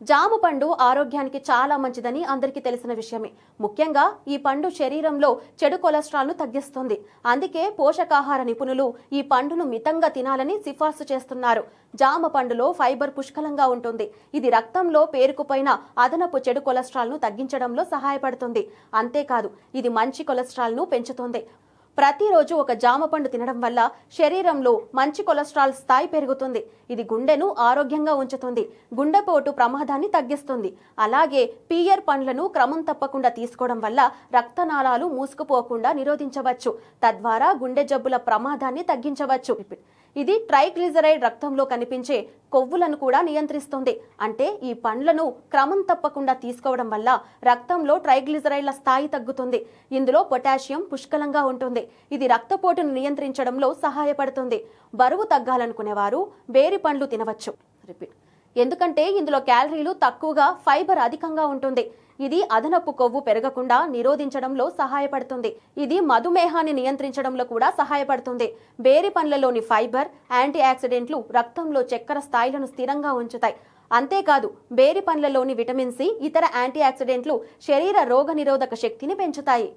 జామ పండు ఆరోగ్యానికి చాలా మంచిదని అందరికీ తెలిసిన విషయమే. ముఖ్యంగా ఈ పండు శరీరంలో చెడు కొలెస్ట్రాల్ను తగ్గిస్తుంది. అందుకే పోషకాహార నిపుణులు ఈ పండును మితంగా తినాలని సిఫార్సు చేస్తున్నారు. జామ పండులో ఫైబర్ పుష్కలంగా ఉంటుంది. ఇది రక్తంలో పేరుకుపోయిన అదనపు చెడు కొలెస్ట్రాల్ను తగ్గించడంలో సహాయపడుతుంది. అంతేకాదు, ఇది మంచి కొలెస్ట్రాల్ను పెంచుతుంది. ప్రతిరోజు ఒక జామ పండు తినడం వల్ల శరీరంలో మంచి కొలెస్ట్రాల్ స్థాయి పెరుగుతుంది. ఇది గుండెను ఆరోగ్యంగా ఉంచుతుంది, గుండెపోటు ప్రమాదాన్ని తగ్గిస్తుంది. అలాగే పియర్ పండ్లను క్రమం తప్పకుండా తీసుకోవడం వల్ల రక్తనాళాలు మూసుకుపోకుండా నిరోధించవచ్చు. తద్వారా గుండె జబ్బుల ప్రమాదాన్ని తగ్గించవచ్చు. ఇది ట్రైగ్లిజరైడ్ రక్తంలో కనిపించే కొవ్వులను కూడా నియంత్రిస్తుంది. అంటే ఈ పండ్లను క్రమం తప్పకుండా తీసుకోవడం వల్ల రక్తంలో ట్రైగ్లిజరైడ్ల స్థాయి తగ్గుతుంది. ఇందులో పొటాషియం పుష్కలంగా ఉంటుంది. ఇది రక్తపోటును నియంత్రించడంలో సహాయపడుతుంది. బరువు తగ్గాలనుకునేవారు బేరి పండ్లు తినవచ్చు. ఎందుకంటే ఇందులో క్యాలరీలు తక్కువగా, ఫైబర్ అధికంగా ఉంటుంది. ఇది అదనపు కొవ్వు పెరగకుండా నిరోధించడంలో సహాయపడుతుంది. ఇది మధుమేహాన్ని నియంత్రించడంలో కూడా సహాయపడుతుంది. బేరి పండ్లలోని ఫైబర్, యాంటీ ఆక్సిడెంట్లు రక్తంలో చక్కెర స్థాయిలను స్థిరంగా ఉంచుతాయి. అంతేకాదు, బేరి పండ్లలోని విటమిన్ సి, ఇతర యాంటీ ఆక్సిడెంట్లు శరీర రోగనిరోధక శక్తిని పెంచుతాయి.